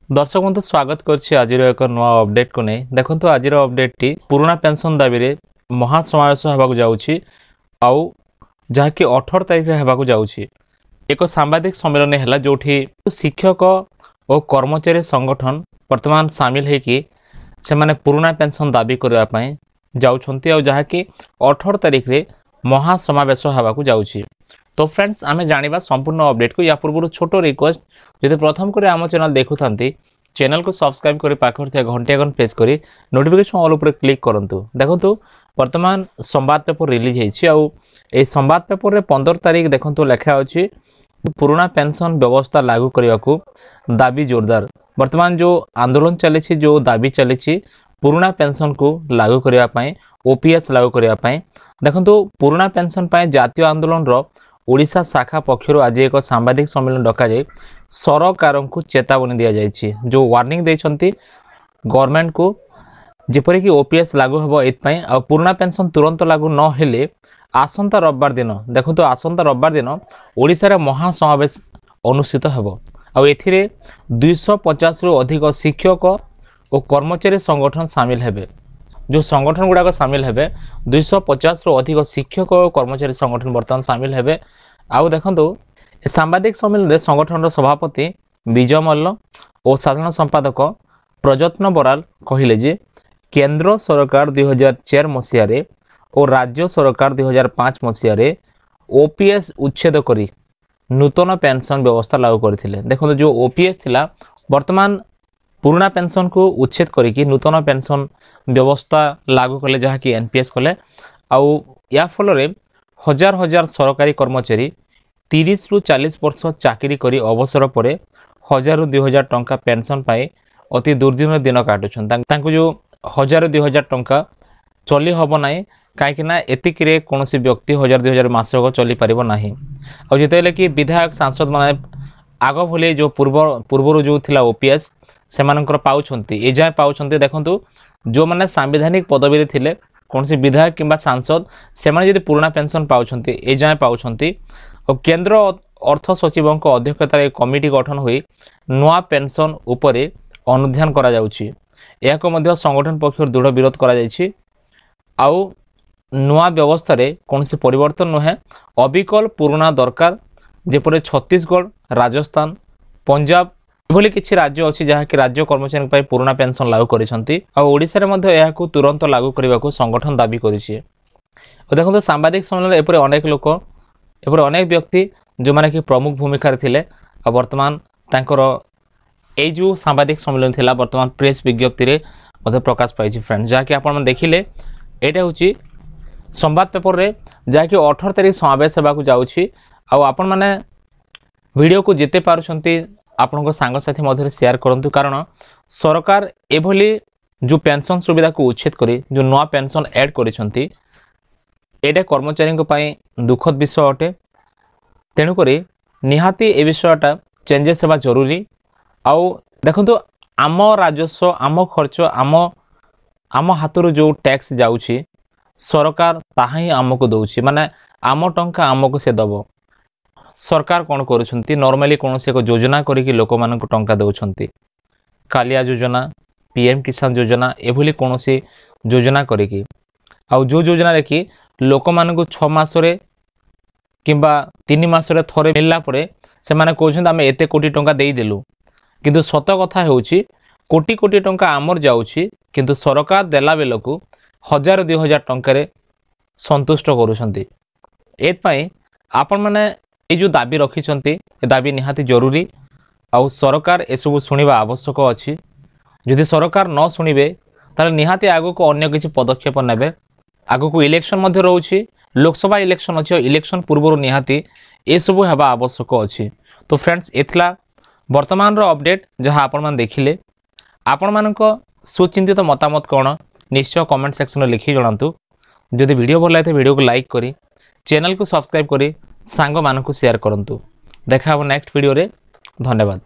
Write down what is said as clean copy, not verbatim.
दर्शक बंधु स्वागत करछि आज एक नुआ अपडेट को नहीं देखो आज अपडेट टी पुराना पेंशन दाबी रे महासमावेश होगा जाउछि आउ जहाँकि 18 तारिख होगा जाउछि एक सांबादिक सम्मेलन है जोठी शिक्षक और कर्मचारी संगठन वर्तमान सामिल होकि से माने पुराना पेंशन दाबी करने जाउछंती आउ जहाँकि 18 तारिख रे महासमावेश होगा जाउछि। तो फ्रेंड्स आमे जानिबा संपूर्ण अपडेट को या पूर्व छोट रिक्वेस्ट जदि प्रथम करे आम चैनल देखु चैनल को सब्सक्राइब करी पाखर थे घंटे आइकन प्रेस करी नोटिफिकेशन ऑल ऊपर क्लिक करंतु। देखंतु वर्तमान संवाद पेपर रिलीज हेछि आउ ए संवाद पेपर रे 15 तारिख देखंतु लेखा अछि पुराना पेंशन व्यवस्था लागू करने को दाबी जोरदार। वर्तमान जो आंदोलन चली जो दाबी चली पुराना पेंशन को लागू करने ओपीएस लागू करने देखंतु पुराना पेंशन जातीय आंदोलन रो ओडिशा शाखा पक्षर आज एक सांबादिक सम्मेलन डक जाए सरकार को चेतावनी दि जाइए जो वार्निंग देछंती गवर्नमेंट को जेपरि कि ओपीएस लागू हेबो एतपई आ पुराना पेंशन तुरंत लागू न हेले आसंता रविवार दिन देखो आसंता रविवार दिन ओडिशा रे महासमावेश अनुष्ठित हेबो आ एथिरे 250 रु अधिक शिक्षक और कर्मचारी संगठन सामिल हेबे। जो संगठन गुड़ाक सामिल हेबे 250 रु अधिक शिक्षक और कर्मचारी संगठन बर्तमान सामिल हेबे। आउ देखंतु सांबादिक सम्मेलन रे संगठन सभापति विजय मल्ल और साधारण संपादक प्रजत्न बराल कहिले जे केंद्र सरकार 2004 मसीह और राज्य सरकार 2005 मसीह ओपीएस उच्छेद करी नूतन पेंशन व्यवस्था लागू करथिले। देखो जो ओपीएस थिला वर्तमान पुराना पेंशन को उच्छेद करिकी नूतन पेंशन व्यवस्था लागू कले जहाँकि एनपीएस कले आउ या फल रे हजार हजार सरकारी कर्मचारी 30 रु 40 वर्ष चाकरी करी अवसर पर 1000 रु 2000 टंका पेंशन पाए अति दुर्दिन दिन काटुछन तांको जो 1000 रु 2000 टंका चली हबो नाही काहेकि ना एतिक रे कोनोसी व्यक्ति 1000 2000 मासक चली परिबो नाही। आ जेतेले कि विधायक सांसद माने आग भले जो पूर्व जो थिला ओपीएस से मानकर पाउछंती ए जाय पाउछंती। देखंतु जो माने संवैधानिक पदवी रे थिले कोनोसी विधायक किंबा सांसद से माने जदि पुराना पेंशन पाउछंती ए जाय पाउछंती और केंद्र अर्थ सचिव अध्यक्षतार एक कमिटी गठन हुई नुआ पेंशन उपरे अनुध्यान करा जाउछि। या को मध्य संगठन पक्षर दृढ़ विरोध करा जाइछि आउ नुआ व्यवस्था रे कोनोसी परिवर्तन नहे अबिकल पुराना दरकार जेपरे छत्तीसगढ़ राजस्थान पंजाब एभली किछि राज्य अछि जहाँ कि राज्य कर्मचारी पाई पुराना पेंशन लागू करिसंती आ ओडिसा रे मध्य या को तुरंत लागू करबा को संगठन दाबी करिछि। देखो सांबादिक सम्मेलन एपरे अनेक लोक एपरे अनेक व्यक्ति जो माने कि प्रमुख भूमिका रे थिले आ वर्तमान तांकर ए जो सांबादिक सम्मेलन थिला वर्तमान प्रेस विज्ञप्ति रे मध्य प्रकाश पाइछि। फ्रेंड्स जहाँ कि आपण मन देखिले एटा होछि संवाद पेपर रे जहाँ कि 18 तारिख समावेश होगा जाउछि आ आपण माने वीडियो को जिते पारुछंती आपनको सांग साथी मध्य शेयर करंतु कारण सरकार एभली जो पेंशन सुविधा को उच्छेद करी जो नवा पेंशन ऐड करिसंती एटा कर्मचारी पाई दुखद विषय अटे। तेणुक निहाती ए विषयटा चेंजेस होगा जरूरी। आउ देखंतु आम राजस्व आम खर्च आम हाथरू जो टैक्स जाउछि सरकार ताहा ही आमको दउछि माने आम टंका आमको से दबो। सरकार कौन करुछंती नॉर्मली कौन से एक योजना करिकी लोक मान को टंका दउछंती कालिया योजना पीएम किसान योजना एभली कौन सी योजना करिकी आउ जो योजना रे कि लोक मान को 6 मास रे किंबा 3 मास रे थरे मिलला परे से माने कहउछंती आमे एते कोटी टंका देई देलु किंतु सत कथा हेउछि कोटी कोटी टंका आमर जाउछि किंतु सरकार देला बेलकु 1000 2000 टंका रे संतुष्ट करूछंती। एत पई आपण माने ये जो दाबी रखिछंती ए दाबी निहाती जरूरी आउ सरकार एसबू शुणा आवश्यक अच्छी। जदि सरकार न शुणिबे ताले निहाती आगो को अन्य किछि पदक्षेप नेबे आगो को इलेक्शन मध्य रहउछि लोकसभा इलेक्शन अछि इलेक्शन पूर्व निहाती ए सबु हेबा आवश्यक अच्छी। तो फ्रेंड्स एथला वर्तमान रो अपडेट जहां आपण मान देखिले आपण मानक सुचिंतित मतामत कोन निश्चय कमेंट सेक्शन में लिखि जणांतु। जदि वीडियो भल लागे वीडियो को लाइक करी चैनल को सब्सक्राइब करी सांग मानक शेयर करंतु। देखा नेक्स्ट वीडियो रे धन्यवाद।